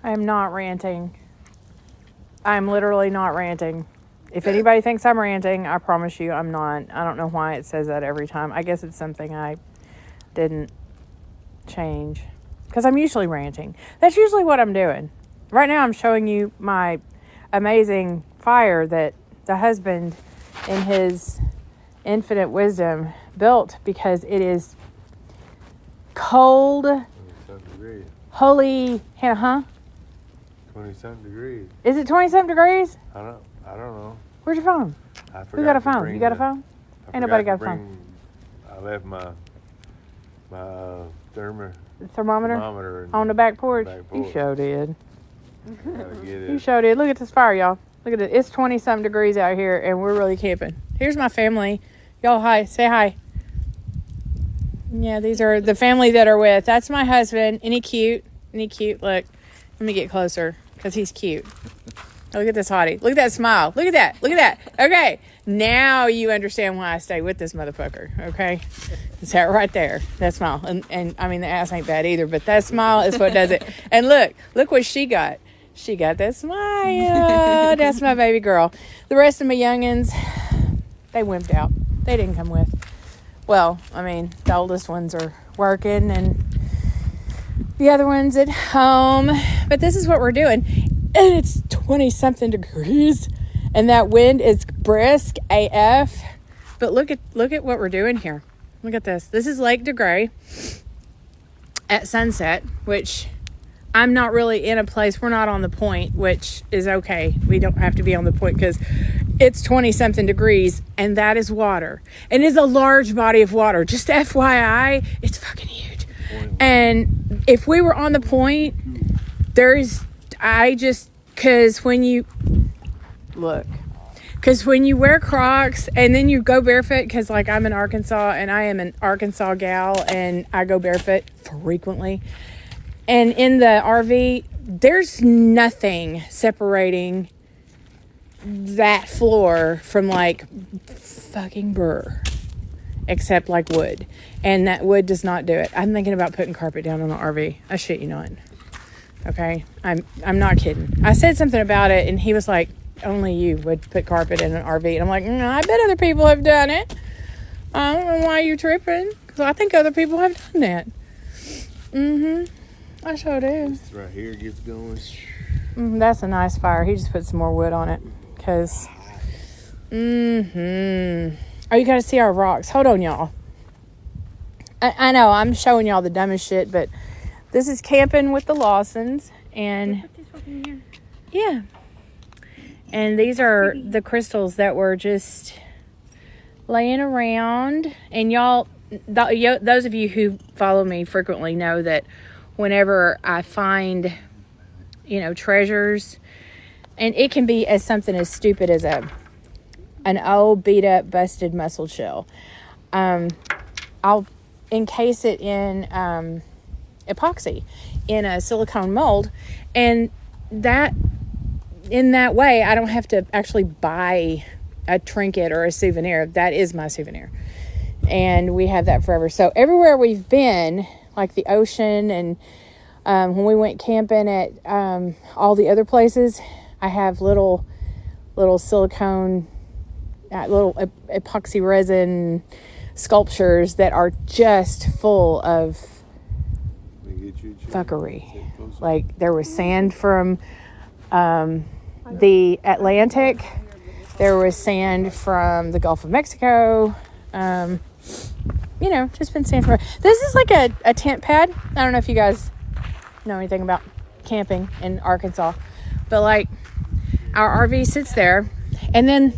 I am not ranting. I'm literally not ranting. If anybody thinks I'm ranting, I promise you I'm not. I don't know why it says that every time. I guess it's something I didn't change. Because I'm usually ranting. That's usually what I'm doing. Right now I'm showing you my amazing fire that the husband in his infinite wisdom built because it is cold. 27 degrees. Holy Hannah, huh? 27 degrees. Is it 27 degrees? I don't know. Where's your phone? I forgot Who got a to phone? bring You got a the- phone? I Ain't nobody forgot got to a phone. I left my Thermometer? thermometer On the back porch? back You porch. sure did. Gotta get it. You sure did. Look at this fire, y'all. Look at it. It's 20-something degrees out here, and we're really camping. Here's my family. Y'all, hi. Say hi. Yeah, these are the family that are with. That's my husband. Isn't he cute? Isn't he cute? Look. Let me get closer, because he's cute. Look at this hottie. Look at that smile. Look at that. Look at that. Okay. Now you understand why I stay with this motherfucker. Okay. It's that right there. That smile. And I mean, the ass ain't bad either, but that smile is what does it. And look what she got. She got that smile. That's my baby girl. The rest of my youngins, they wimped out. They didn't come with. Well, I mean, the oldest ones are working and the other one's at home. But this is what we're doing. And it's 20-something degrees. And that wind is brisk AF. But look at what we're doing here. Look at this. This is Lake DeGray at sunset, which I'm not really in a place. We're not on the point, which is okay. We don't have to be on the point because it's 20-something degrees, and that is water. And it is a large body of water. Just FYI, it's fucking huge. And if we were on the point, because when you wear Crocs and then you go barefoot, because like I'm in Arkansas and I am an Arkansas gal and I go barefoot frequently. And in the RV, there's nothing separating that floor from like fucking burr, except like wood. And that wood does not do it. I'm thinking about putting carpet down on the RV. I shit you not. Okay? I'm not kidding. I said something about it and he was like, only you would put carpet in an RV. And I'm like, I bet other people have done it. I don't know why you're tripping. Because I think other people have done that. I sure do. This right here gets going. That's a nice fire. He just put some more wood on it. Because, oh, you got to see our rocks. Hold on, y'all. I know, I'm showing y'all the dumbest shit, but this is camping with the Lawsons. And, yeah. And these are the crystals that were just laying around. And y'all, those of you who follow me frequently know that whenever I find, treasures, and it can be as something as stupid as an old beat up busted mussel shell. I'll encase it in epoxy in a silicone mold, and in that way I don't have to actually buy a trinket or a souvenir. That is my souvenir, and we have that forever. So everywhere we've been, like the ocean, and when we went camping at all the other places, I have little silicone, little epoxy resin sculptures that are just full of fuckery. Like there was sand from the Atlantic. There was sand from the Gulf of Mexico. Just been sand from. This is like a tent pad. I don't know if you guys know anything about camping in Arkansas, but like our RV sits there, and then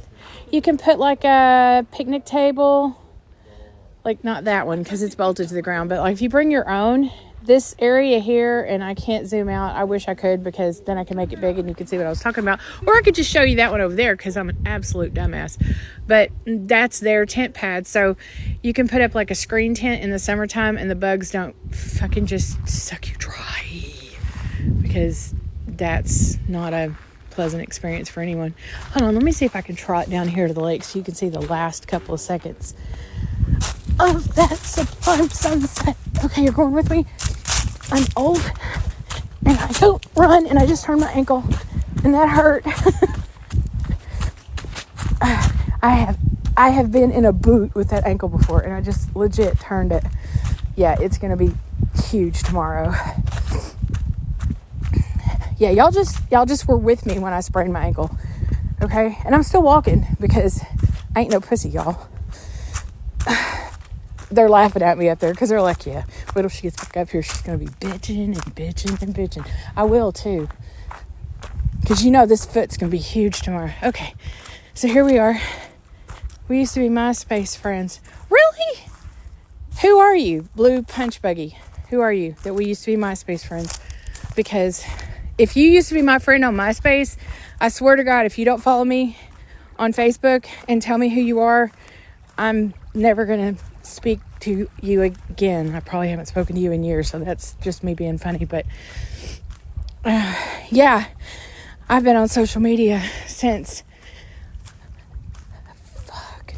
you can put like a picnic table, like not that one because it's bolted to the ground, but like if you bring your own, this area here, and I can't zoom out. I wish I could because then I can make it big and you can see what I was talking about. Or I could just show you that one over there because I'm an absolute dumbass. But that's their tent pad. So you can put up like a screen tent in the summertime and the bugs don't fucking just suck you dry. Because that's not a pleasant experience for anyone. Hold on, let me see if I can trot down here to the lake so you can see the last couple of seconds of that sublime sunset. Okay, you're going with me? I'm old and I go run, and I just turned my ankle, and that hurt. I have been in a boot with that ankle before, and I just legit turned it. Yeah, it's gonna be huge tomorrow. Yeah, y'all just were with me when I sprained my ankle, okay? And I'm still walking because I ain't no pussy, y'all. They're laughing at me up there because they're like, yeah, wait till she gets back up here. She's going to be bitching and bitching and bitching. I will too. Because you know this foot's going to be huge tomorrow. Okay, so here we are. We used to be MySpace friends. Really? Who are you? Blue Punch Buggy. Who are you that we used to be MySpace friends? Because if you used to be my friend on MySpace, I swear to God, if you don't follow me on Facebook and tell me who you are, I'm never going to speak to you again. I probably haven't spoken to you in years, so that's just me being funny. But yeah, I've been on social media since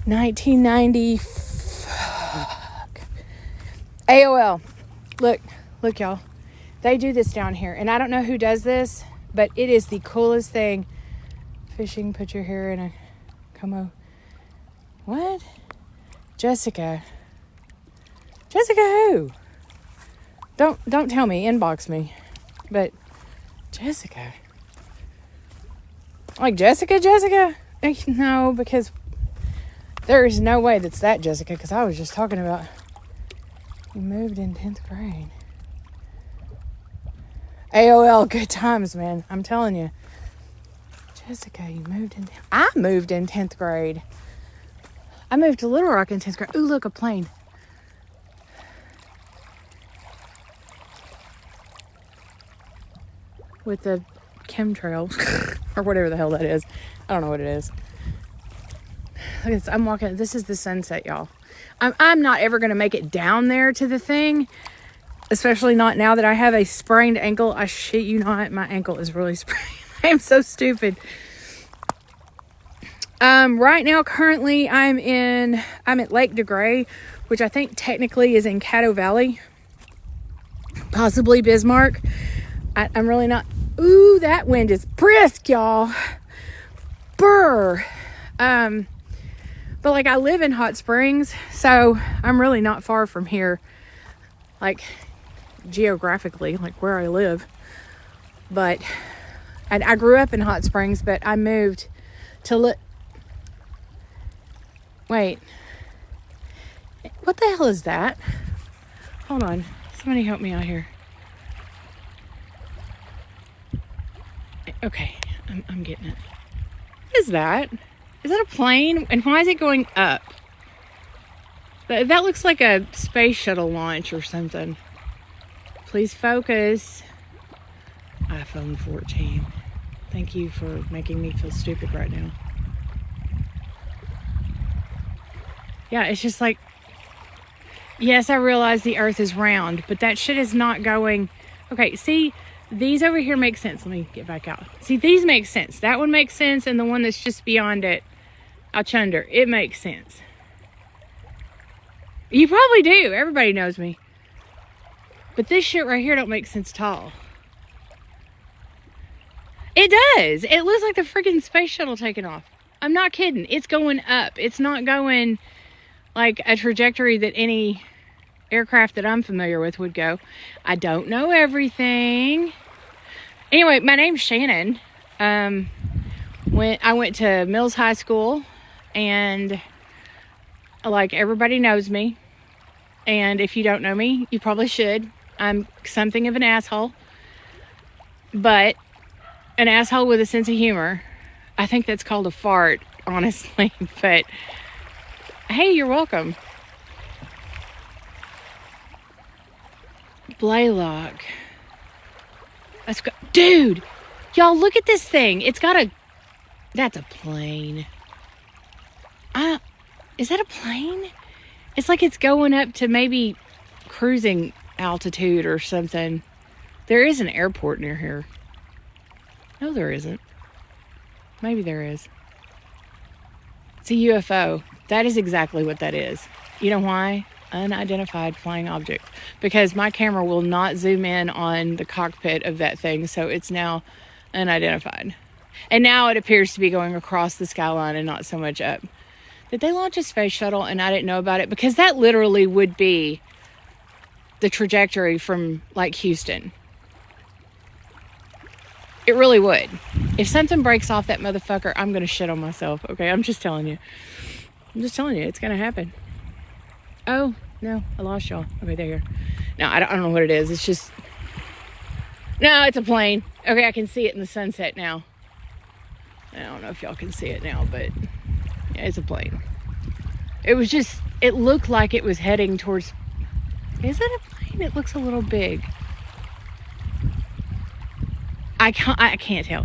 1990. AOL. Look, y'all. They do this down here, and I don't know who does this, but it is the coolest thing. Fishing, put your hair in a como. What? Jessica who? Don't tell me, inbox me. But Jessica. Like Jessica? No, because there is no way that's that Jessica, because I was just talking about you moved in 10th grade. AOL, good times, man. I'm telling you. Jessica, I moved in 10th grade. I moved to Little Rock in 10th grade. Ooh, look, a plane. With the chemtrail or whatever the hell that is. I don't know what it is. Look at this. I'm walking. This is the sunset, y'all. I'm not ever going to make it down there to the thing, especially not now that I have a sprained ankle. I shit you not, my ankle is really sprained. I am so stupid. Right now, currently, I'm at Lake DeGray, which I think technically is in Caddo Valley, possibly Bismarck. I'm really not. Ooh, that wind is brisk, y'all. Brr. But like I live in Hot Springs, so I'm really not far from here, like geographically, like where I live. But I grew up in Hot Springs, but I moved to Wait. What the hell is that? Hold on. Somebody help me out here. Okay, I'm getting it. What is that? Is that a plane? And why is it going up? That looks like a space shuttle launch or something. Please focus. iPhone 14. Thank you for making me feel stupid right now. Yeah, it's just like, yes, I realize the earth is round, but that shit is not going. Okay, see, these over here make sense. Let me get back out. See, these make sense. That one makes sense, and the one that's just beyond it, out yonder, it makes sense. You probably do. Everybody knows me. But this shit right here don't make sense at all. It does. It looks like the freaking space shuttle taking off. I'm not kidding. It's going up. It's not going like a trajectory that any aircraft that I'm familiar with would go. I don't know everything. Anyway, my name's Shannon. I went to Mills High School, and like everybody knows me. And if you don't know me, you probably should. I'm something of an asshole, but an asshole with a sense of humor. I think that's called a fart, honestly. But hey, you're welcome. Blaylock. Let's go. Dude, y'all look at this thing. It's got a... That's a plane. Is that a plane? It's like it's going up to maybe cruising altitude or something. There is an airport near here. No, there isn't. Maybe there is. It's a UFO. That is exactly what that is. You know why? unidentified flying object, because my camera will not zoom in on the cockpit of that thing, so it's now unidentified. And now it appears to be going across the skyline and not so much up. Did they launch a space shuttle and I didn't know about it? Because that literally would be the trajectory from, like, Houston. It really would. If something breaks off that motherfucker, I'm going to shit on myself. Okay, I'm just telling you. It's going to happen. Oh, no, I lost y'all. Okay, there. No, I don't know what it is. It's just... No, it's a plane. Okay, I can see it in the sunset now. I don't know if y'all can see it now, but yeah, it's a plane. It was just... It looked like it was heading towards... Is it a plane? It looks a little big. I can't tell.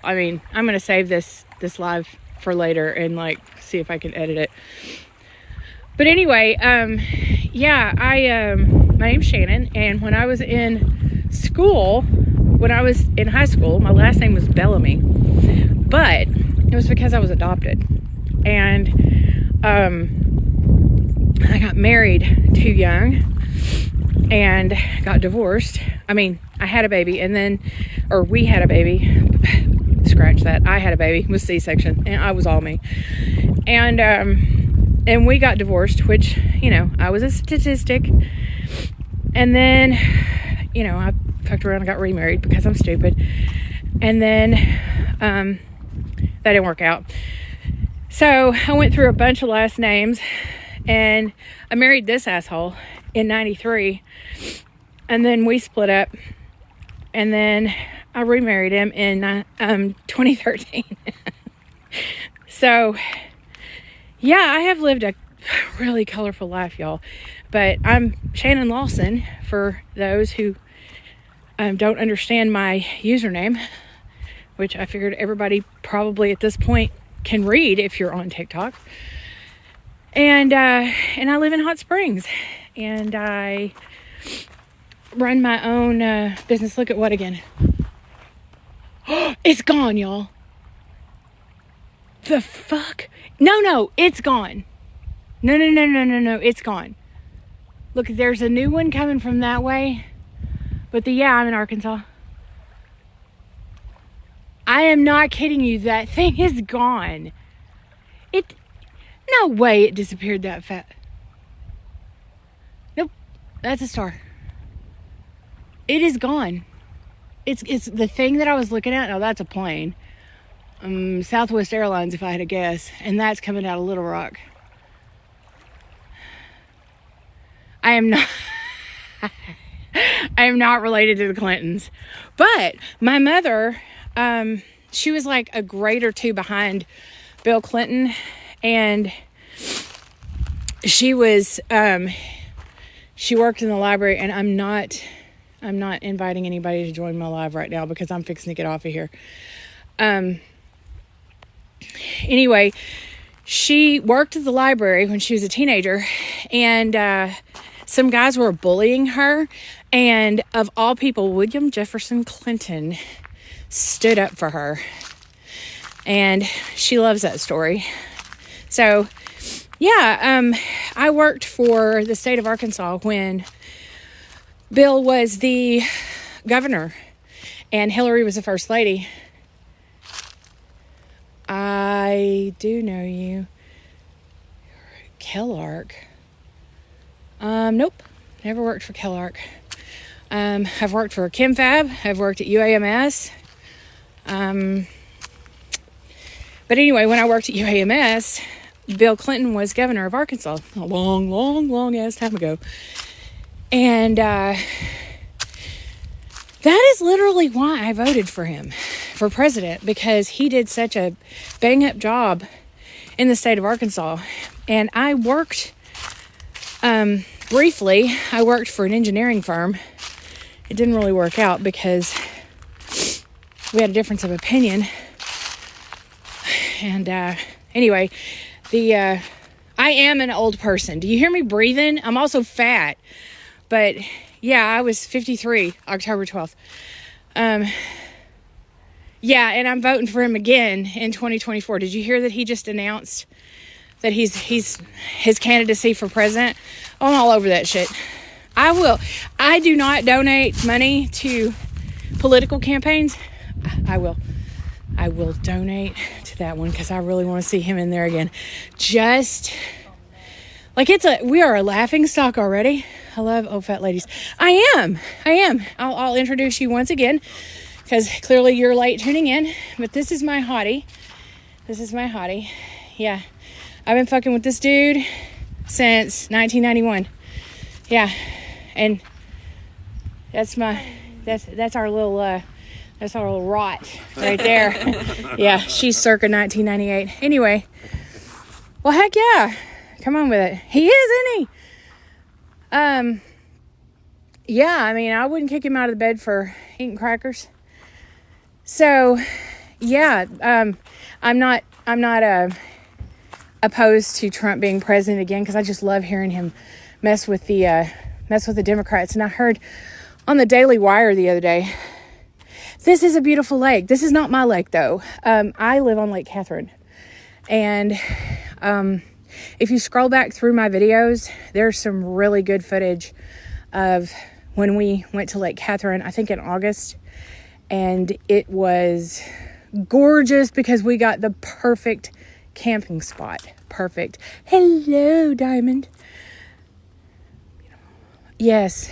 I mean, I'm going to save this live for later and, like, see if I can edit it. But anyway, yeah, my name's Shannon, and when I was in school, when I was in high school, my last name was Bellamy, but it was because I was adopted, and I got married too young, and got divorced. I mean, I had a baby, and then, or we had a baby, scratch that, I had a baby with C-section, and I was all me, and we got divorced, which, you know, I was a statistic. And then, you know, I fucked around and got remarried because I'm stupid. And then that didn't work out. So I went through a bunch of last names, and I married this asshole in 93. And then we split up. And then I remarried him in 2013. So... yeah, I have lived a really colorful life, y'all. But I'm Shannon Lawson, for those who don't understand my username, which I figured everybody probably at this point can read if you're on TikTok. And I live in Hot Springs. And I run my own business. Look at what again? It's gone, y'all. The fuck? No, it's gone. No, it's gone. Look, there's a new one coming from that way. But I'm in Arkansas. I am not kidding you. That thing is gone. No way it disappeared that fast. Nope. That's a star. It is gone. It's the thing that I was looking at. Now that's a plane. Southwest Airlines, if I had to guess, and that's coming out of Little Rock. I am not related to the Clintons, but my mother, she was like a grade or two behind Bill Clinton, and she was, she worked in the library, and I'm not inviting anybody to join my live right now because I'm fixing to get off of here. Anyway, she worked at the library when she was a teenager, and some guys were bullying her, and of all people, William Jefferson Clinton stood up for her, and she loves that story. So, I worked for the state of Arkansas when Bill was the governor, and Hillary was the first lady. I do know you. Kellark. Nope. Never worked for Kellark. I've worked for KimFab. I've worked at UAMS. But anyway, when I worked at UAMS, Bill Clinton was governor of Arkansas a long ass time ago. And that is literally why I voted for him for president, because he did such a bang up job in the state of Arkansas. And I worked, briefly, I worked for an engineering firm. It didn't really work out because we had a difference of opinion. And anyway, I am an old person. Do you hear me breathing? I'm also fat. But yeah, I was 53, October 12th. Yeah, and I'm voting for him again in 2024. Did you hear that he just announced that he's his candidacy for president. I'm all over that shit. I do not donate money to political campaigns. I will donate to that one because I really want to see him in there again. Just like we are a laughing stock already. I love old fat ladies. I am. I'll introduce you once again because clearly you're late tuning in. But this is my hottie. Yeah, I've been fucking with this dude since 1991. Yeah, and that's our little rot right there. Yeah, she's circa 1998. Anyway, well, heck yeah, come on with it. He is, isn't he? Yeah, I mean, I wouldn't kick him out of the bed for eating crackers. So, yeah, I'm not opposed to Trump being president again because I just love hearing him mess with the Democrats. And I heard on the Daily Wire the other day, this is a beautiful lake. This is not my lake though. I live on Lake Catherine, and if you scroll back through my videos, there's some really good footage of when we went to Lake Catherine, I think in August, and it was gorgeous because we got the perfect camping spot. Perfect. Hello, Diamond. Yes.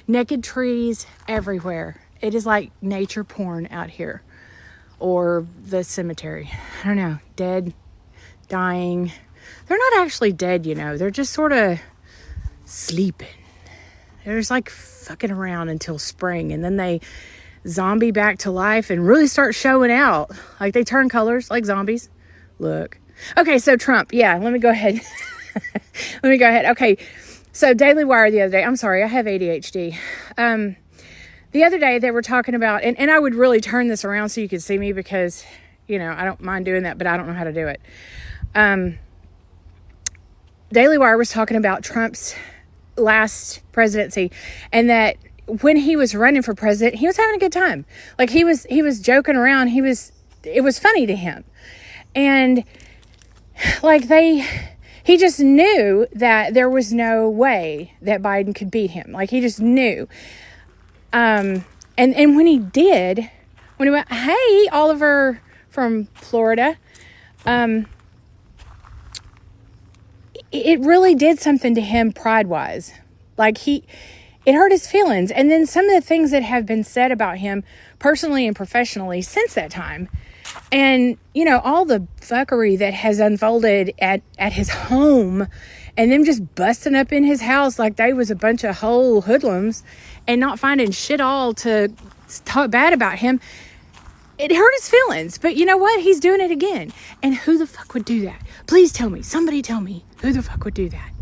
Naked trees everywhere. It is like nature porn out here. Or the cemetery. I don't know. Dead, dying. They're not actually dead, you know. They're just sort of sleeping. They're just like fucking around until spring. And then they zombie back to life and really start showing out. Like they turn colors like zombies. Look. Okay, so Trump. Yeah, let me go ahead. Okay, so Daily Wire the other day. I'm sorry, I have ADHD. The other day they were talking about, and I would really turn this around so you could see me because, you know, I don't mind doing that, but I don't know how to do it. Daily Wire was talking about Trump's last presidency and that when he was running for president, he was having a good time. Like he was joking around. It was funny to him. And like he just knew that there was no way that Biden could beat him. Like he just knew. And when he went, hey, Oliver from Florida, it really did something to him pride-wise. Like it hurt his feelings. And then some of the things that have been said about him personally and professionally since that time. And, you know, all the fuckery that has unfolded at his home and them just busting up in his house like they was a bunch of whole hoodlums and not finding shit all to talk bad about him. It hurt his feelings. But you know what? He's doing it again. And who the fuck would do that? Please tell me. Somebody tell me who the fuck would do that.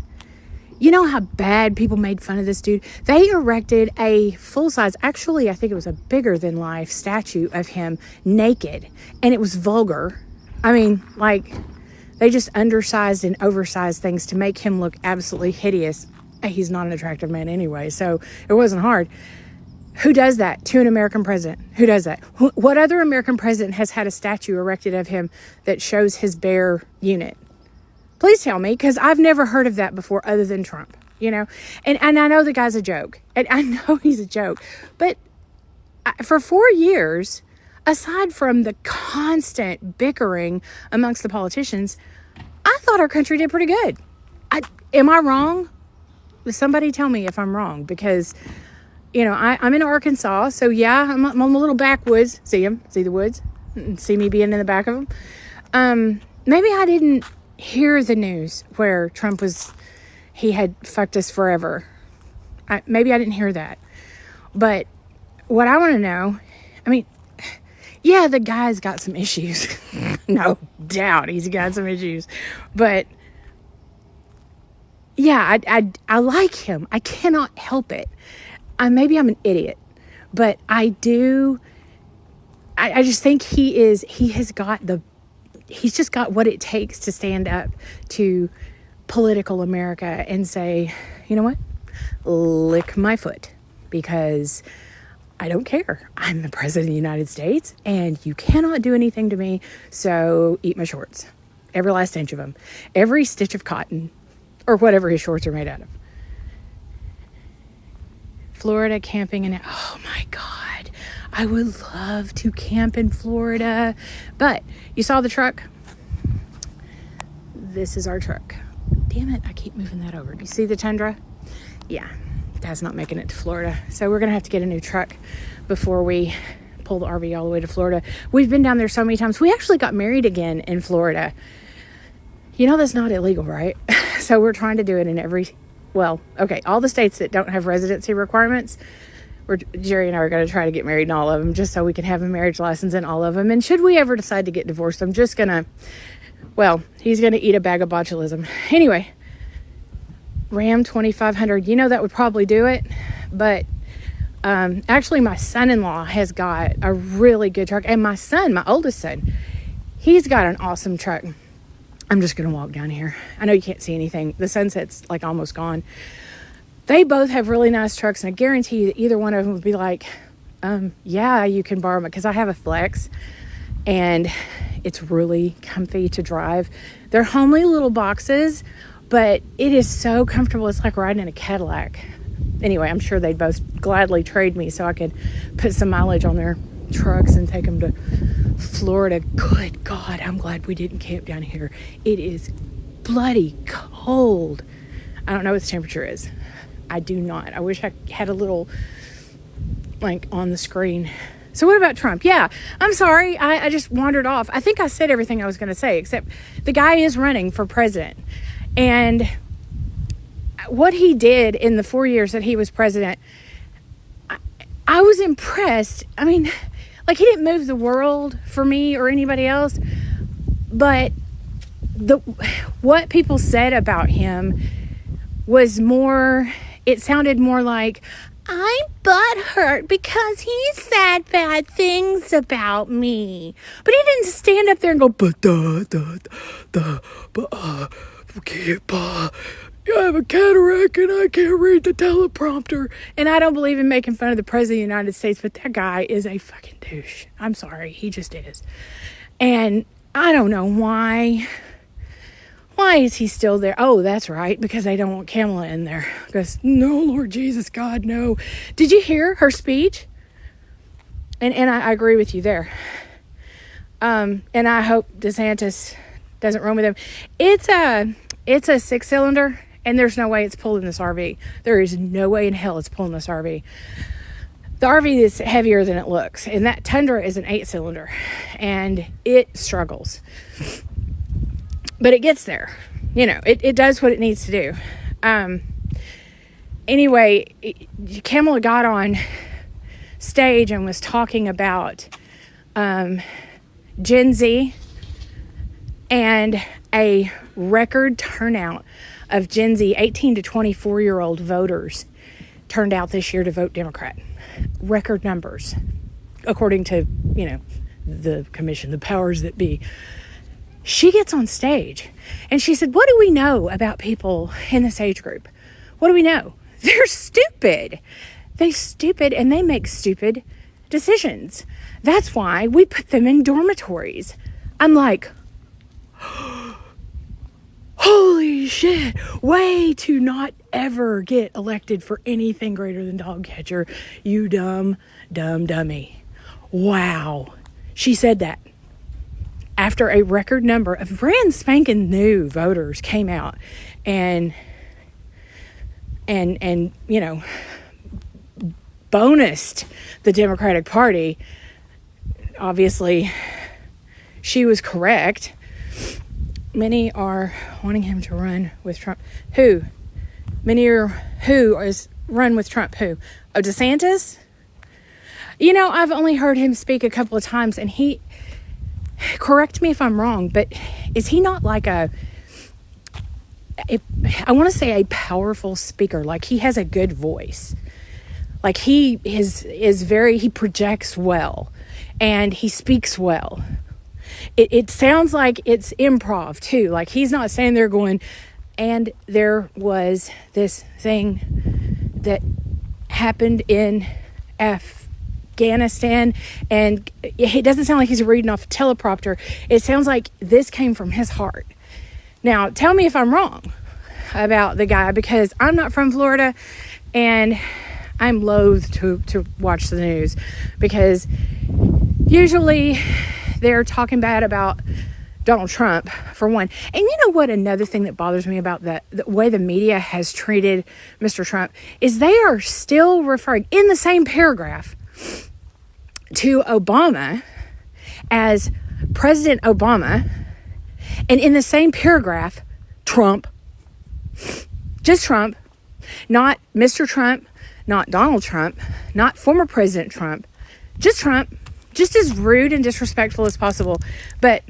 You know how bad people made fun of this dude? They erected a full-size, actually, I think it was a bigger-than-life statue of him naked. And it was vulgar. I mean, like, they just undersized and oversized things to make him look absolutely hideous. He's not an attractive man anyway, so it wasn't hard. Who does that to an American president? Who does that? What other American president has had a statue erected of him that shows his bare unit? Please tell me, because I've never heard of that before other than Trump, you know? And I know the guy's a joke. And I know he's a joke. But for 4 years, aside from the constant bickering amongst the politicians, I thought our country did pretty good. Am I wrong? Somebody tell me if I'm wrong. Because, you know, I'm in Arkansas. So, yeah, I'm a little backwoods. See them? See the woods? See me being in the back of them? Maybe I didn't hear the news where Trump he had fucked us forever. Maybe I didn't hear that. But what I want to know, I mean, yeah, the guy's got some issues. No doubt he's got some issues. But yeah, I like him. I cannot help it. Maybe I'm an idiot, but I just think he's just got what it takes to stand up to political America and say, you know what? Lick my foot because I don't care. I'm the president of the United States and you cannot do anything to me. So eat my shorts. Every last inch of them. Every stitch of cotton or whatever his shorts are made out of. Florida camping and oh my God, I would love to camp in Florida. But you saw the truck? This is our truck. Damn it, I keep moving that over. Do you see the Tundra? Yeah, Dad's not making it to Florida. So we're going to have to get a new truck before we pull the RV all the way to Florida. We've been down there so many times. We actually got married again in Florida. You know that's not illegal, right? So we're trying to do it in all the states that don't have residency requirements. Jerry and I are going to try to get married in all of them just so we can have a marriage license in all of them. And should we ever decide to get divorced, I'm just going to, he's going to eat a bag of botulism. Anyway, Ram 2500, that would probably do it. But actually my son-in-law has got a really good truck. And my oldest son, he's got an awesome truck. I'm just going to walk down here. I know you can't see anything. The sunset's like almost gone. They both have really nice trucks, and I guarantee you that either one of them would be like, yeah, you can borrow it, because I have a Flex, and it's really comfy to drive. They're homely little boxes, but it is so comfortable. It's like riding in a Cadillac. Anyway, I'm sure they'd both gladly trade me so I could put some mileage on their trucks and take them to Florida. Good God, I'm glad we didn't camp down here. It is bloody cold. I don't know what the temperature is. I do not. I wish I had a little on the screen. So what about Trump? Yeah, I'm sorry. I just wandered off. I think I said everything I was going to say, except the guy is running for president. And what he did in the 4 years that he was president, I was impressed. I mean, he didn't move the world for me or anybody else, but what people said about him was more, it sounded more like, I'm butthurt because he said bad things about me. But he didn't stand up there and go, I have a cataract and I can't read the teleprompter. And I don't believe in making fun of the President of the United States, but that guy is a fucking douche. I'm sorry. He just is. And I don't know why. Why is he still there? Oh, that's right. Because they don't want Kamala in there. Because, no, Lord Jesus, God, no. Did you hear her speech? And I agree with you there. And I hope DeSantis doesn't run with him. It's a 6-cylinder. And there's no way it's pulling this RV. There is no way in hell it's pulling this RV. The RV is heavier than it looks. And that Tundra is an 8-cylinder. And it struggles. But it gets there. It does what it needs to do. Anyway, Kamala got on stage and was talking about Gen Z and a record turnout of Gen Z 18 to 24-year-old voters turned out this year to vote Democrat. Record numbers, according to, the commission, the powers that be. She gets on stage and she said, what do we know about people in this age group? What do we know? They're stupid. They're stupid and they make stupid decisions. That's why we put them in dormitories. I'm like, holy shit, way to not ever get elected for anything greater than dog catcher, you dumb dummy. Wow. She said that after a record number of brand spanking new voters came out and bonused the Democratic Party. Obviously, she was correct. Many are wanting him to run with Trump. Who? Who is run with Trump? Who? Oh, DeSantis? I've only heard him speak a couple of times, and he, correct me if I'm wrong, but is he not like I want to say a powerful speaker? Like he has a good voice. Like he projects well, and he speaks well. It sounds like it's improv too. Like he's not standing there going, and there was this thing that happened in Afghanistan, and it doesn't sound like he's reading off a teleprompter. It sounds like this came from his heart. Now, tell me if I'm wrong about the guy, because I'm not from Florida, and I'm loath to watch the news, because usually they're talking bad about Donald Trump, for one. And you know what, another thing that bothers me about the way the media has treated Mr. Trump is they are still referring in the same paragraph to Obama as President Obama, and in the same paragraph, Trump. Just Trump. Not Mr. Trump, not Donald Trump, not former President Trump. Just Trump. Just as rude and disrespectful as possible. But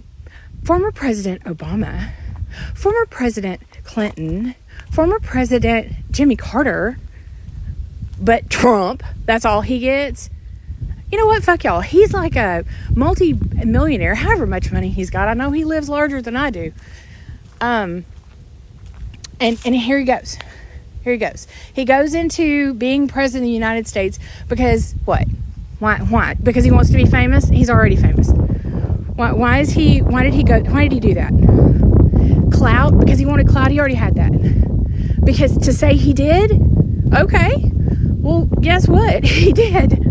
former President Obama, former President Clinton, former President Jimmy Carter, but Trump, that's all he gets. You know what? Fuck y'all. He's like a multi-millionaire, however much money he's got. I know he lives larger than I do. And here he goes. Here he goes. He goes into being president of the United States because what? Why? Because he wants to be famous? He's already famous. Why did he do that? Clout? Because he wanted clout. He already had that. Because to say he did? Okay. Well, guess what? He did.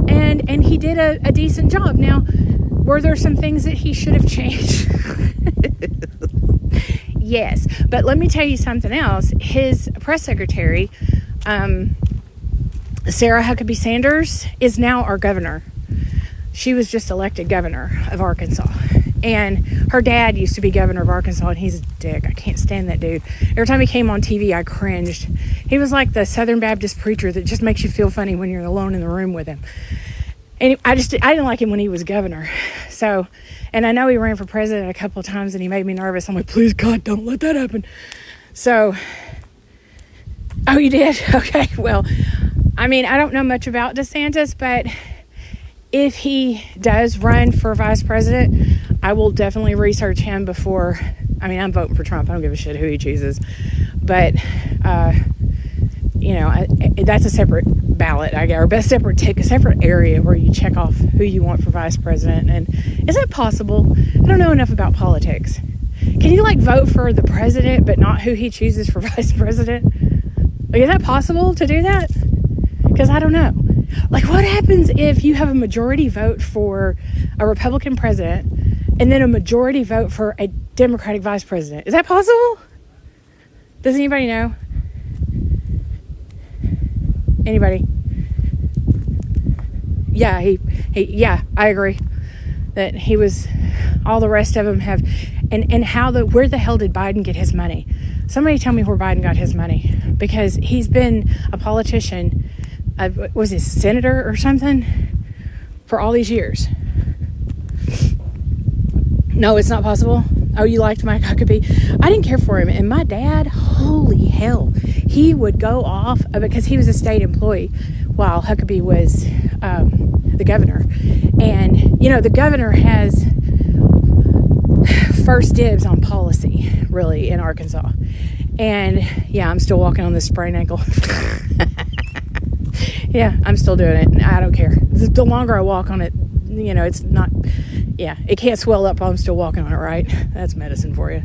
And he did a decent job. Now, were there some things that he should have changed? Yes. But let me tell you something else. His press secretary, Sarah Huckabee Sanders, is now our governor. She was just elected governor of Arkansas. And her dad used to be governor of Arkansas, and he's a dick. I can't stand that dude. Every time he came on TV, I cringed. He was like the Southern Baptist preacher that just makes you feel funny when you're alone in the room with him. And I didn't like him when he was governor. So, and I know he ran for president a couple of times, and he made me nervous. I'm like, please, God, don't let that happen. So, oh, you did? Okay, well, I mean, I don't know much about DeSantis, but if he does run for vice president, I will definitely research him before. I mean, I'm voting for Trump. I don't give a shit who he chooses. But, that's a separate ballot, I guess, or a separate area where you check off who you want for vice president. And is that possible? I don't know enough about politics. Can you, vote for the president, but not who he chooses for vice president? Is that possible to do that? Because I don't know. What happens if you have a majority vote for a Republican president and then a majority vote for a Democratic vice president? Is that possible? Does anybody know? Anybody? Yeah, yeah, I agree that he was, all the rest of them have, and where the hell did Biden get his money? Somebody tell me where Biden got his money, because he's been a politician, was he senator or something, for all these years. No, it's not possible. Oh, you liked Mike Huckabee? I didn't care for him. And my dad, holy hell, he would go off because he was a state employee while Huckabee was the governor. And, the governor has first dibs on policy, really, in Arkansas. And, yeah, I'm still walking on this sprained ankle. Yeah, I'm still doing it. I don't care. The longer I walk on it, it's not, yeah, it can't swell up while I'm still walking on it, right? That's medicine for you.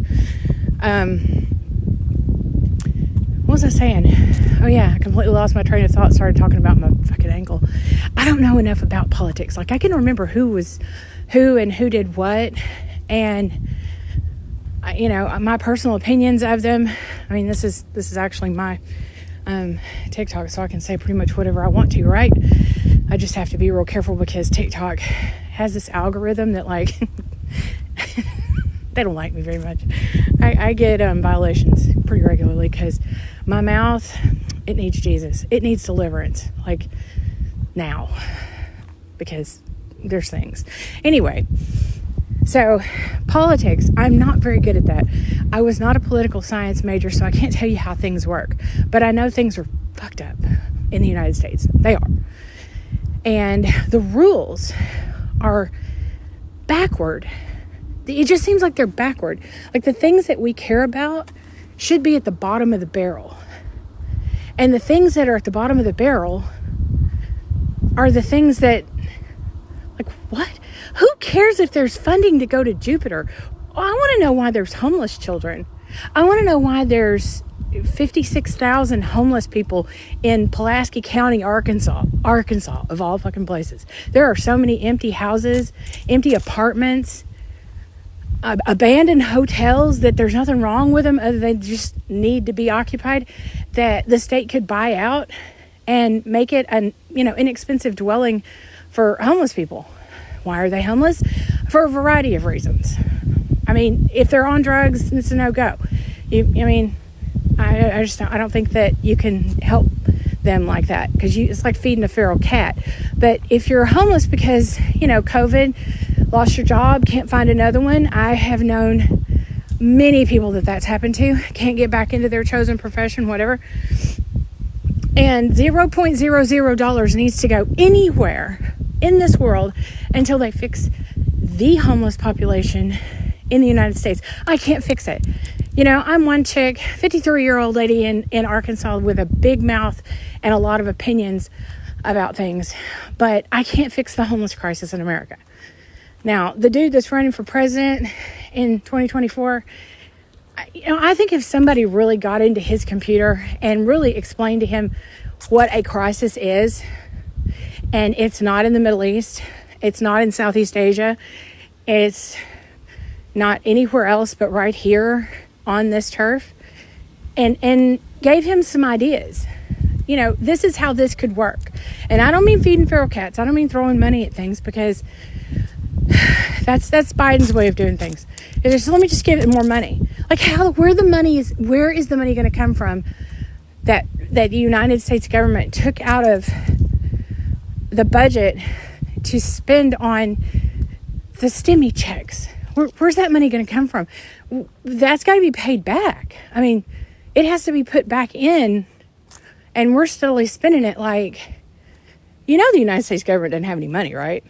What was I saying? Oh, yeah, I completely lost my train of thought, started talking about my fucking ankle. I don't know enough about politics. I can remember who was who and who did what, and, my personal opinions of them. I mean, this is actually my TikTok, so I can say pretty much whatever I want to, right? I just have to be real careful because TikTok has this algorithm that they don't like me very much. I get violations pretty regularly because my mouth, it needs Jesus. It needs deliverance, now, because there's things. Anyway, so politics, I'm not very good at that. I was not a political science major, so I can't tell you how things work. But I know things are fucked up in the United States. They are. And the rules are backward. It just seems like they're backward. The things that we care about should be at the bottom of the barrel. And the things that are at the bottom of the barrel are the things that, like, what? Who cares if there's funding to go to Jupiter? I want to know why there's homeless children. I want to know why there's 56,000 homeless people in Pulaski County, Arkansas, of all fucking places. There are so many empty houses, empty apartments, abandoned hotels that there's nothing wrong with them other than just need to be occupied, that the state could buy out and make it an inexpensive dwelling for homeless people. Why are they homeless? For a variety of reasons. I mean, if they're on drugs, it's a no-go. I don't think that you can help them like that, because it's like feeding a feral cat. But if you're homeless because, COVID, lost your job, can't find another one, I have known many people that's happened to, can't get back into their chosen profession, whatever. And $0.00 needs to go anywhere in this world until they fix the homeless population in the United States. I can't fix it. I'm one chick, 53-year-old lady in Arkansas with a big mouth and a lot of opinions about things, but I can't fix the homeless crisis in America. Now, the dude that's running for president in 2024, I think if somebody really got into his computer and really explained to him what a crisis is, and it's not in the Middle East, it's not in Southeast Asia, it's not anywhere else but right here on this turf, and gave him some ideas. This is how this could work. And I don't mean feeding feral cats. I don't mean throwing money at things, because that's Biden's way of doing things. Let me just give it more money. Like, where is the money going to come from that the United States government took out of the budget to spend on the stimmy checks? Where's that money going to come from? That's got to be paid back. I mean, it has to be put back in, and we're steadily spending it like, the United States government doesn't have any money, right?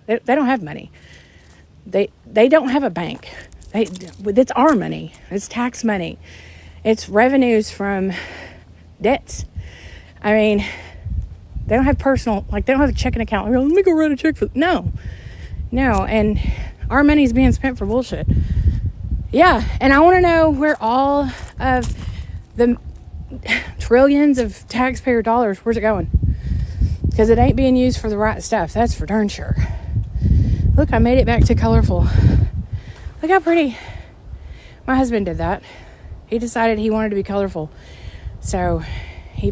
They don't have money. They don't have a bank. It's our money. It's tax money. It's revenues from debts. I mean, they don't have they don't have a checking account. Let me go write a check for... No. And our money's being spent for bullshit. Yeah, and I want to know where all of the trillions of taxpayer dollars, where's it going? Because it ain't being used for the right stuff. That's for darn sure. Look, I made it back to colorful. Look how pretty. My husband did that. He decided he wanted to be colorful. So he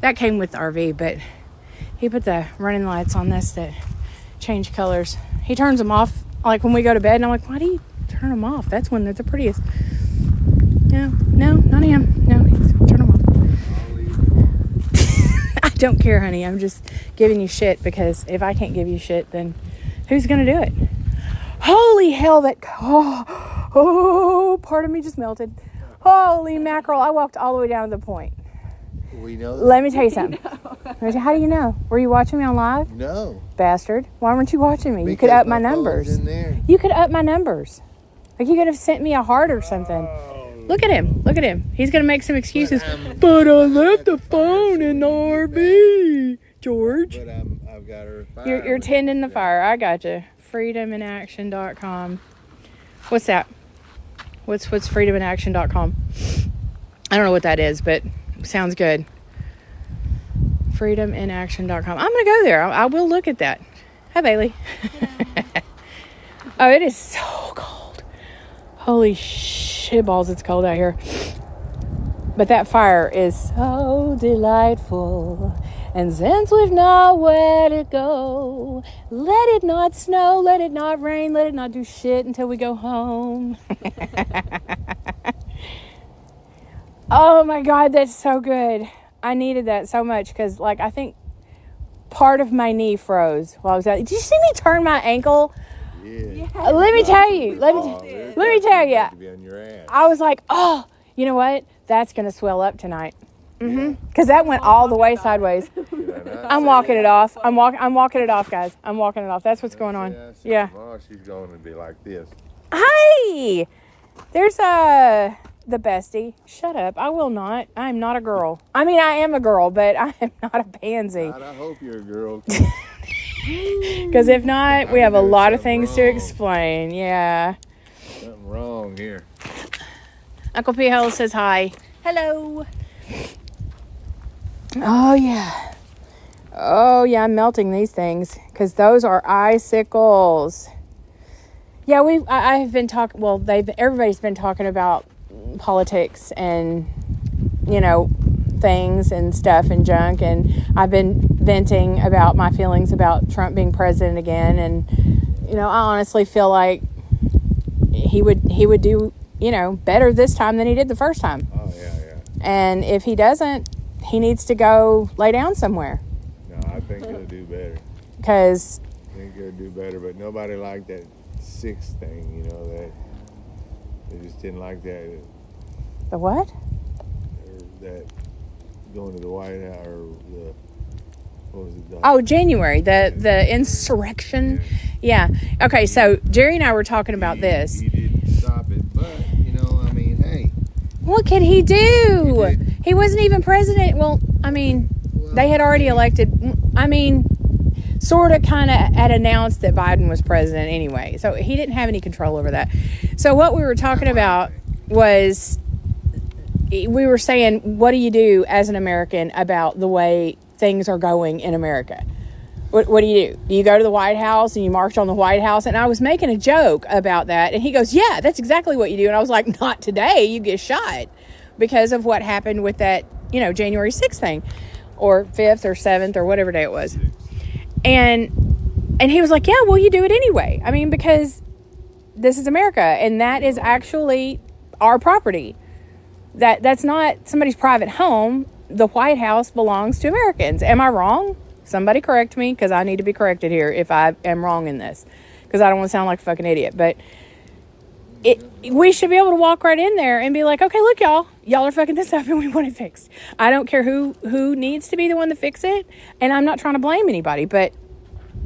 that came with the RV, but he put the running lights on this that change colors. He turns them off like when we go to bed, and I'm like, why do you turn them off? That's when they're the prettiest. No, not him. No, turn them off. I don't care, honey. I'm just giving you shit, because if I can't give you shit, then who's going to do it? Holy hell, part of me just melted. Holy mackerel. I walked all the way down to the point. We know that. Let me tell you something. How do you know? Were you watching me on live? No. Bastard. Why weren't you watching me? Because you could up my my numbers. phone's in there. You could up my numbers. Like, you could have sent me a heart or something. Look at him. He's going to make some excuses. But I left the phone in the RV, George. But I've got her fire. You're tending the fire. I got you. freedominaction.com. What's that? What's freedominaction.com? I don't know what that is, but it sounds good. freedominaction.com. I'm going to go there. I will look at that. Hi, Bailey. Oh, it is so cold. Holy shit balls, it's cold out here. But that fire is so delightful. And since we've nowhere to go, let it not snow, let it not rain, let it not do shit until we go home. Oh my God, that's so good. I needed that so much, because, I think part of my knee froze while I was out. Did you see me turn my ankle? Yeah. Let me tell you. Let me tell you. I was like, oh, you know what? That's going to swell up tonight. Because that went all the way sideways. I'm walking it off. I'm walking it off, guys. I'm walking it off. That's what's going on. Yeah. Tomorrow she's going to be like this. Hi! There's the bestie. Shut up. I will not. I am not a girl. I mean, I am a girl, but I am not a pansy. God, I hope you're a girl. Because if not, we have a lot of things to explain. Yeah. Something wrong here. Uncle P. Hell says hi. Hello. Oh, yeah. Oh, yeah, I'm melting these things because those are icicles. Yeah, I've been talking, well, everybody's been talking about politics and, things and stuff and junk, and I've been venting about my feelings about Trump being president again, and, I honestly feel like he would do, better this time than he did the first time. Oh, yeah. And if he doesn't, he needs to go lay down somewhere. No, I think he'll do better. Because I think he'll do better, but nobody liked that 6 thing, that they just didn't like that. The what? Or that going to the White House, or what was it? Oh, January, the insurrection. Yeah. Okay, so Jerry and I were talking about this. He didn't stop it, but, hey. What could he do? He wasn't even president. Well, they had already elected. Sort of kind of had announced that Biden was president anyway. So he didn't have any control over that. So what we were talking about was, we were saying, what do you do as an American about the way things are going in America? What do you do? Do you go to the White House and you march on the White House? And I was making a joke about that. And he goes, yeah, that's exactly what you do. And I was like, not today. You get shot because of what happened with that, January 6th thing, or 5th or 7th or whatever day it was. And he was like, yeah, well, you do it anyway. Because this is America, and that is actually our property. That's not somebody's private home. The White House belongs to Americans. Am I wrong? Somebody correct me, because I need to be corrected here if I am wrong in this, because I don't want to sound like a fucking idiot. But we should be able to walk right in there and be like, okay, look, y'all are fucking this up and we want it fixed. I don't care who needs to be the one to fix it, and I'm not trying to blame anybody, but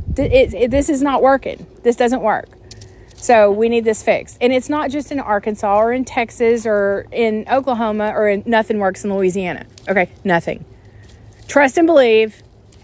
this is not working. This doesn't work. So we need this fixed. And it's not just in Arkansas or in Texas or in Oklahoma nothing works in Louisiana. Okay, nothing. Trust and believe,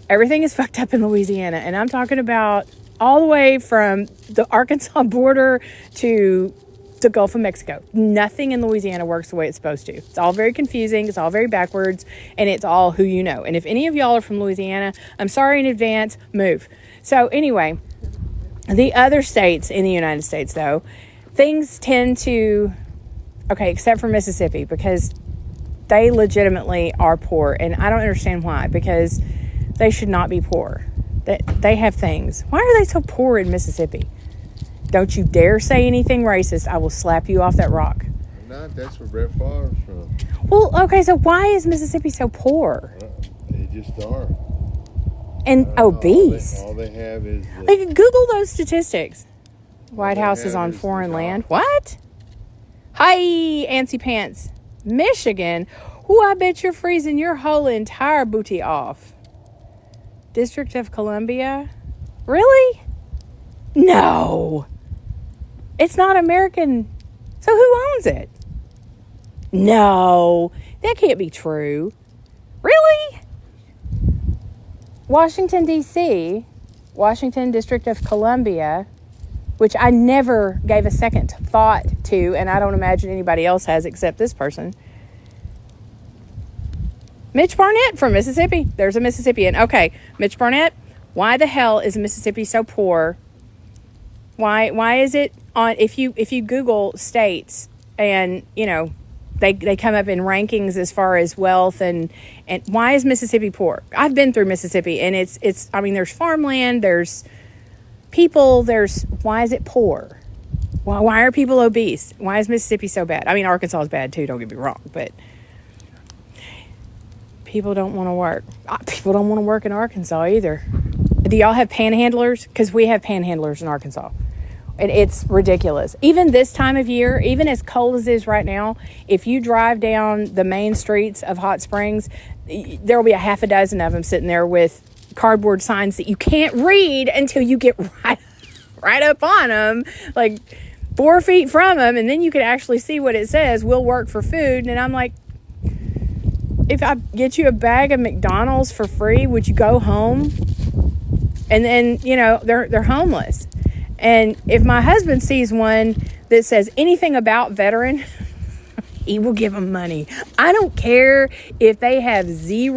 everything is fucked up in Louisiana. And I'm talking about all the way from the Arkansas border to the Gulf of Mexico. Nothing in Louisiana works the way it's supposed to. It's all very confusing. It's all very backwards. And it's all who you know. And if any of y'all are from Louisiana, I'm sorry in advance, move. So anyway, the other states in the United States, though, things tend to, except for Mississippi, because they legitimately are poor. And I don't understand why, because they should not be poor. They have things. Why are they so poor in Mississippi? Don't you dare say anything racist. I will slap you off that rock. I'm not. That's where Brett Favre's from. Well, okay, so why is Mississippi so poor? They just are. And obese. All they have is... Google those statistics. White House is on foreign land. What? Hi, Antsy Pants. Michigan. Ooh, I bet you're freezing your whole entire booty off. District of Columbia? Really? No. It's not American. So who owns it? No. That can't be true. Really? Washington, D.C., Washington District of Columbia, which I never gave a second thought to, and I don't imagine anybody else has except this person. Mitch Barnett from Mississippi. There's a Mississippian. Okay, Mitch Barnett, why the hell is Mississippi so poor? Why is it on, if you Google states and, they come up in rankings as far as wealth and why is Mississippi poor? I've been through Mississippi, and it's there's farmland, there's people, why is it poor? Why are people obese? Why is Mississippi so bad? Arkansas is bad too, don't get me wrong, but people don't want to work. People don't want to work in Arkansas either. Do y'all have panhandlers? Because we have panhandlers in Arkansas. And it's ridiculous. Even this time of year, even as cold as it is right now, if you drive down the main streets of Hot Springs, there will be a half a dozen of them sitting there with cardboard signs that you can't read until you get right up on them. Like, 4 feet from them, and then you can actually see what it says, "Will work for food." And I'm like, if I get you a bag of McDonald's for free, would you go home? And then, you know, they're homeless. And if my husband sees one that says anything about veteran, he will give them money. I don't care if they have zero